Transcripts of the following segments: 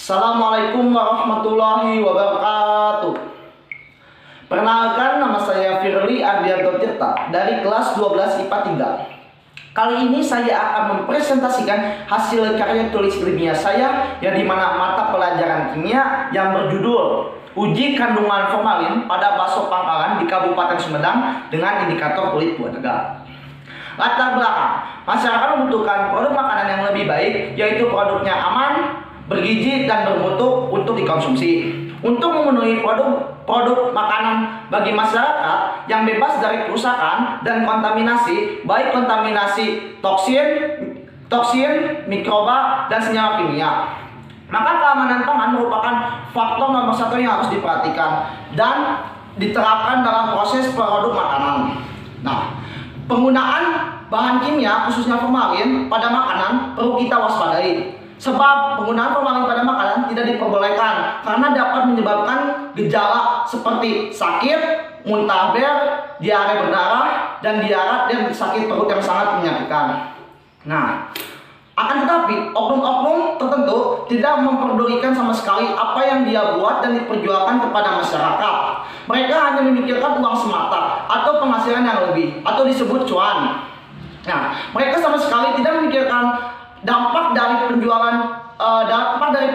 Assalamualaikum warahmatullahi wabarakatuh. Perkenalkan, nama saya Firly Ardianto Tirta dari kelas 12 IPA 3. Kali ini saya akan mempresentasikan hasil karya tulis ilmiah saya yang dimana mata pelajaran kimia yang berjudul Uji Kandungan Formalin pada Bakso Pangkalan di Kabupaten Sumedang dengan indikator kulit buah naga. Latar belakang, masyarakat membutuhkan produk makanan yang lebih baik, yaitu produknya aman, bergizi dan bermutu untuk dikonsumsi. Untuk memenuhi produk makanan bagi masyarakat yang bebas dari kerusakan dan kontaminasi, baik kontaminasi toksin, mikroba dan senyawa kimia, maka keamanan pangan merupakan faktor nomor satu yang harus diperhatikan dan diterapkan dalam proses produk makanan. Nah, penggunaan bahan kimia khususnya formalin pada makanan perlu kita waspadai. Sebab penggunaan formalin pada makanan tidak diperbolehkan karena dapat menyebabkan gejala seperti sakit, muntah ber, diare berdarah, dan sakit perut yang sangat menyakitkan. Nah, akan tetapi oknum-oknum tertentu tidak memperdulikan sama sekali apa yang dia buat dan diperjualkan kepada masyarakat. Mereka hanya memikirkan uang semata atau penghasilan yang lebih atau disebut cuan. Nah, mereka sama sekali tidak memikirkan dampak dari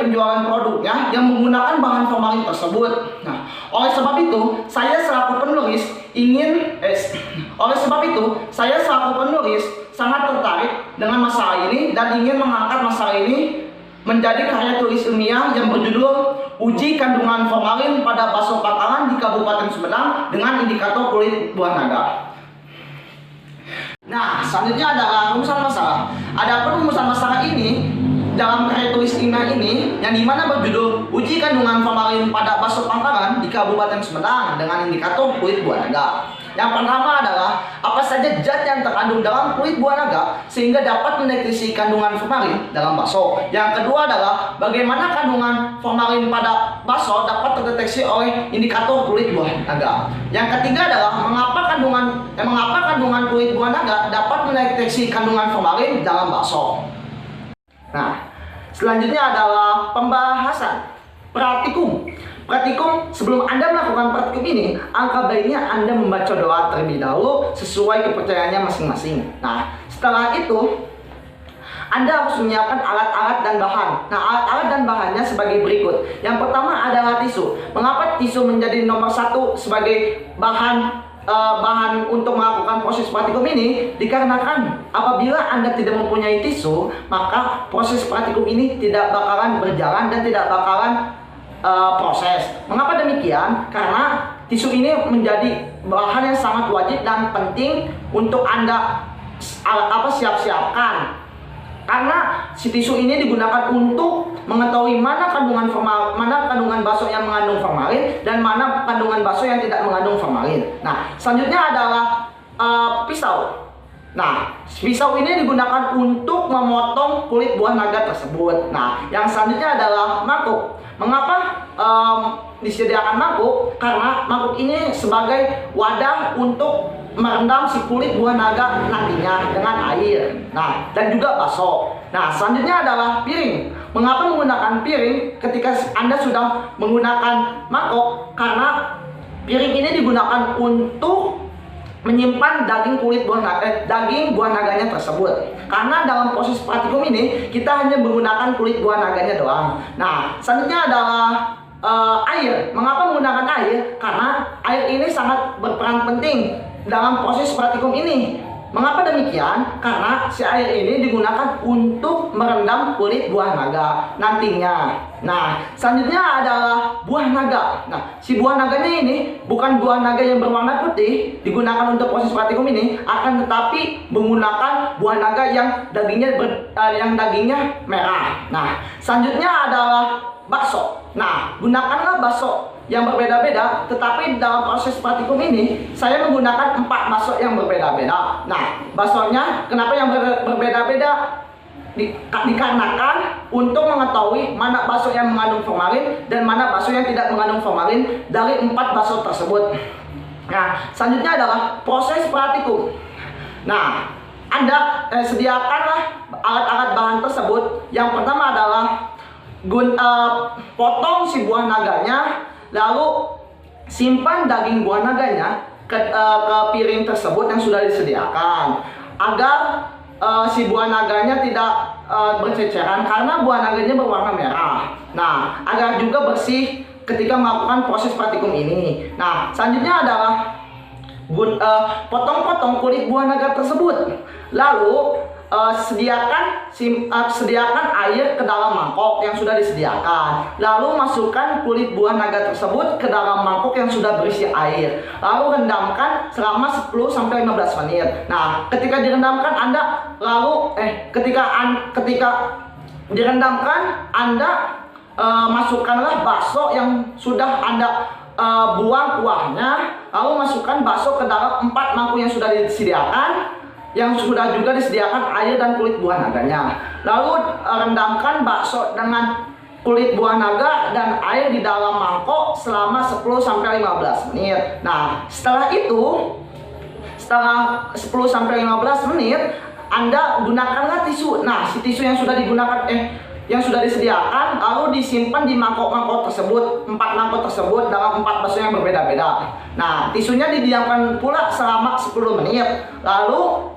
penjualan produknya yang menggunakan bahan formalin tersebut. Nah, oleh sebab itu saya selaku penulis sangat tertarik dengan masalah ini dan ingin mengangkat masalah ini menjadi karya tulis ilmiah yang berjudul Uji Kandungan Formalin pada Bakso Pangkalan di Kabupaten Sumedang dengan indikator kulit buah naga. Nah, selanjutnya adalah rumusan masalah. Adapun rumusan masalah ini dalam karya tulis ilmiah ini yang dimana berjudul Uji Kandungan Formalin pada Bakso Pangkalan di Kabupaten Sumedang dengan indikator kulit buah naga. Yang pertama adalah apa saja zat yang terkandung dalam kulit buah naga sehingga dapat mendeteksi kandungan formalin dalam bakso. Yang kedua adalah bagaimana kandungan formalin pada bakso dapat terdeteksi oleh indikator kulit buah naga. Yang ketiga adalah mengapa kandungan kulit buah naga dapat mendeteksi kandungan formalin dalam bakso. Nah, selanjutnya adalah pembahasan praktikum. Sebelum Anda melakukan praktikum ini, alangkah baiknya Anda membaca doa terlebih dahulu sesuai kepercayaannya masing-masing. Nah, setelah itu Anda harus menyiapkan alat-alat dan bahan. Nah, alat-alat dan bahannya sebagai berikut. Yang pertama adalah tisu. Mengapa tisu menjadi nomor satu sebagai bahan untuk melakukan proses praktikum ini? Dikarenakan apabila Anda tidak mempunyai tisu, maka proses praktikum ini tidak bakalan berjalan dan tidak bakalan proses. Mengapa demikian? Karena tisu ini menjadi bahan yang sangat wajib dan penting untuk Anda siapkan. Karena si tisu ini digunakan untuk mengetahui mana kandungan bakso yang mengandung formalin dan mana kandungan bakso yang tidak mengandung formalin. Nah, selanjutnya adalah pisau. Nah, pisau ini digunakan untuk memotong kulit buah naga tersebut. Nah, yang selanjutnya adalah mangkuk. Mengapa disediakan mangkuk? Karena mangkuk ini sebagai wadah untuk merendam si kulit buah naga nantinya dengan air. Nah, dan juga bakso. Nah, selanjutnya adalah piring. Mengapa menggunakan piring ketika Anda sudah menggunakan mangkuk? Karena piring ini digunakan untuk menyimpan daging buah naganya tersebut. Karena dalam proses praktikum ini kita hanya menggunakan kulit buah naganya doang. Nah, selanjutnya adalah air. Mengapa menggunakan air? Karena air ini sangat berperan penting dalam proses praktikum ini. Mengapa demikian? Karena si air ini digunakan untuk merendam kulit buah naga nantinya. Nah, selanjutnya adalah buah naga. Nah, si buah naganya ini bukan buah naga yang berwarna putih digunakan untuk proses praktikum ini, akan tetapi menggunakan buah naga yang dagingnya merah. Nah, selanjutnya adalah bakso. Nah, gunakanlah bakso yang berbeda-beda, tetapi dalam proses praktikum ini saya menggunakan 4 bakso yang berbeda-beda. Nah, baksonya kenapa yang berbeda-beda? Dikarenakan untuk mengetahui mana bakso yang mengandung formalin dan mana bakso yang tidak mengandung formalin dari 4 bakso tersebut. Nah, selanjutnya adalah proses praktikum. Nah, Anda sediakanlah alat-alat bahan tersebut. Yang pertama adalah potong si buah naganya, lalu simpan daging buah naganya ke piring tersebut yang sudah disediakan, agar si buah naganya tidak berceceran karena buah naganya berwarna merah. Nah, agar juga bersih ketika melakukan proses praktikum ini. Nah, selanjutnya adalah potong-potong kulit buah naga tersebut, lalu sediakan air ke dalam mangkok yang sudah disediakan, lalu masukkan kulit buah naga tersebut ke dalam mangkok yang sudah berisi air, lalu rendamkan selama 10-15 menit. Nah, ketika direndamkan ketika direndamkan Anda masukkanlah bakso yang sudah Anda buang kuahnya, lalu masukkan bakso ke dalam 4 mangkuk yang sudah disediakan, yang sudah juga disediakan air dan kulit buah naganya. Lalu rendamkan bakso dengan kulit buah naga dan air di dalam mangkok selama 10-15 menit. Nah, setelah 10-15 menit Anda gunakanlah tisu. Nah, si tisu yang sudah disediakan lalu disimpan di mangkok-mangkok tersebut, 4 mangkok tersebut dalam 4 bakso yang berbeda-beda. Nah, tisunya didiamkan pula selama 10 menit. Lalu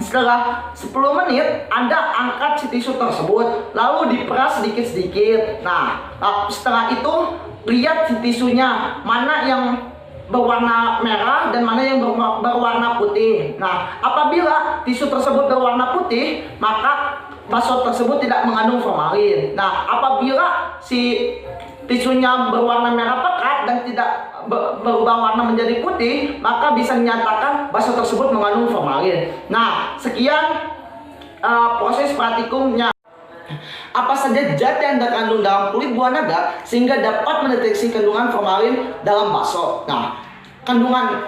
setelah 10 menit Anda angkat si tisu tersebut, lalu diperas sedikit-sedikit. Nah, setelah itu lihat si tisunya mana yang berwarna merah dan mana yang berwarna putih. Nah, apabila tisu tersebut berwarna putih, maka bakso tersebut tidak mengandung formalin. Nah, apabila si tisunya berwarna merah pekat dan tidak berubah warna menjadi putih, maka bisa dinyatakan bakso tersebut mengandung formalin. Nah, sekian proses praktikumnya. Apa saja zat yang terkandung dalam kulit buah naga sehingga dapat mendeteksi kandungan formalin dalam bakso? Nah, kandungan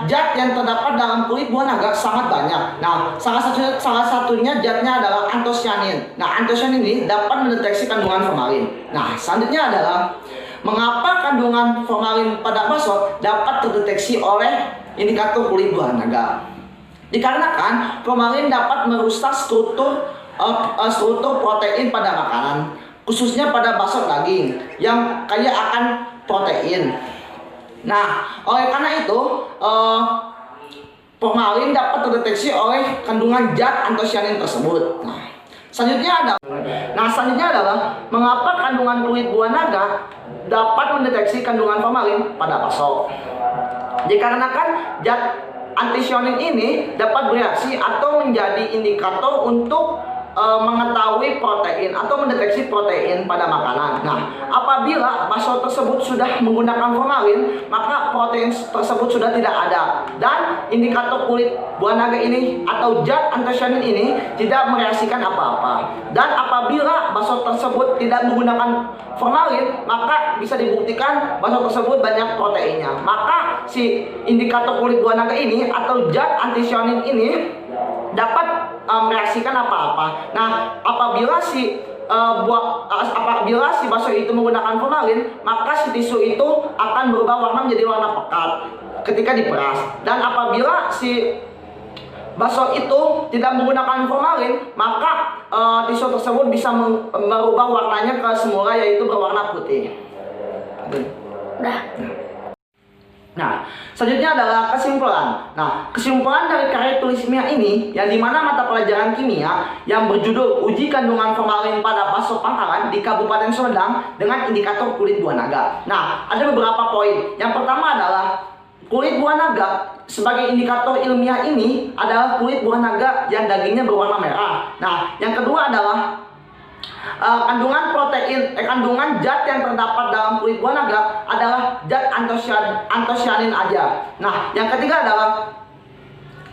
zat yang terdapat dalam kulit buah naga sangat banyak. Nah, salah satunya zatnya adalah antosianin. Nah, antosianin ini dapat mendeteksi kandungan formalin. Nah, selanjutnya adalah mengapa kandungan formalin pada bakso dapat terdeteksi oleh indikator kulit buah naga. Dikarenakan formalin dapat merusak struktur protein pada makanan, khususnya pada bakso daging yang kaya akan protein. Nah, oleh karena itu formalin dapat terdeteksi oleh kandungan zat antosianin tersebut. Nah, selanjutnya adalah mengapa kandungan kulit buah naga dapat mendeteksi kandungan formalin pada bakso. Dikarenakan zat antosianin ini dapat bereaksi atau menjadi indikator untuk mengetahui protein atau mendeteksi protein pada makanan. Nah, apabila bakso tersebut sudah menggunakan formalin, maka protein tersebut sudah tidak ada dan indikator kulit buah naga ini atau zat antosianin ini tidak mereaksikan apa-apa. Dan apabila bakso tersebut tidak menggunakan formalin, maka bisa dibuktikan bakso tersebut banyak proteinnya. Maka si indikator kulit buah naga ini atau zat antosianin ini dapat mereaksikan apa-apa. Nah, apabila si bakso itu menggunakan formalin, maka si tisu itu akan berubah warna menjadi warna pekat ketika diperas. Dan apabila si bakso itu tidak menggunakan formalin, maka tisu tersebut bisa merubah warnanya ke semula, yaitu berwarna putih. Nah, selanjutnya adalah kesimpulan. Nah, kesimpulan dari karya tulis kimia ini, yang dimana mata pelajaran kimia yang berjudul Uji Kandungan Formalin pada Bakso Pangkalan di Kabupaten Sumedang dengan indikator kulit buah naga. Nah, ada beberapa poin. Yang pertama adalah kulit buah naga sebagai indikator ilmiah ini adalah kulit buah naga yang dagingnya berwarna merah. Nah, yang kedua adalah kandungan zat yang terdapat dalam kulit buah naga adalah zat antosianin aja. Nah, yang ketiga adalah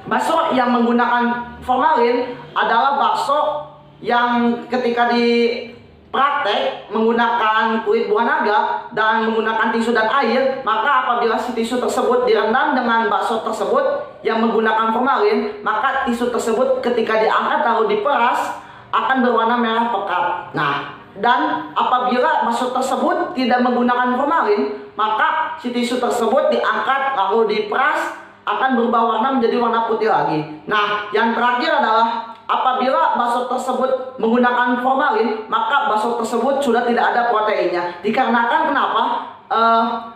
bakso yang menggunakan formalin adalah bakso yang ketika dipraktek menggunakan kulit buah naga dan menggunakan tisu dan air, maka apabila si tisu tersebut direndam dengan bakso tersebut yang menggunakan formalin, maka tisu tersebut ketika diangkat lalu diperas akan berwarna merah pekat. Nah, dan apabila bakso tersebut tidak menggunakan formalin, maka si tisu tersebut diangkat lalu diperas akan berubah warna menjadi warna putih lagi. Nah, yang terakhir adalah Apabila bakso tersebut menggunakan formalin, maka bakso tersebut sudah tidak ada proteinnya. Dikarenakan kenapa?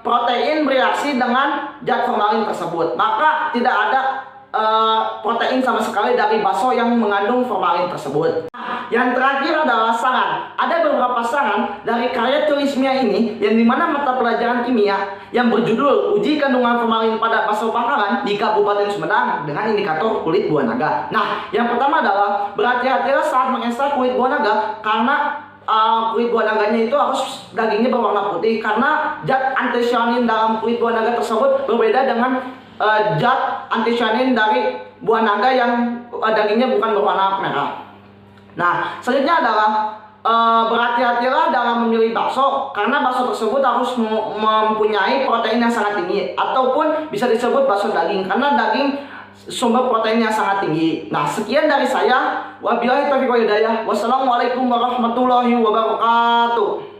Protein bereaksi dengan zat formalin tersebut, maka tidak ada protein sama sekali dari bakso yang mengandung formalin tersebut. Yang terakhir adalah saran. Ada beberapa saran dari karya tulismia ini, yang dimana mata pelajaran kimia yang berjudul Uji Kandungan Formalin pada Bakso Pangkalan di Kabupaten Sumedang dengan indikator kulit buah naga. Nah, yang pertama adalah berhati-hatilah saat mengekstrak kulit buah naga, karena kulit buah naganya itu harus dagingnya berwarna putih, karena zat anthocyanin dalam kulit buah naga tersebut berbeda dengan zat anthocyanin dari buah naga yang dagingnya bukan berwarna merah. Nah, selanjutnya adalah berhati-hatilah dalam memilih bakso, karena bakso tersebut harus mempunyai protein yang sangat tinggi, ataupun bisa disebut bakso daging, karena daging sumber proteinnya sangat tinggi. Nah, sekian dari saya. Wabillahi taufiq wal hidayah. Wassalamualaikum warahmatullahi wabarakatuh.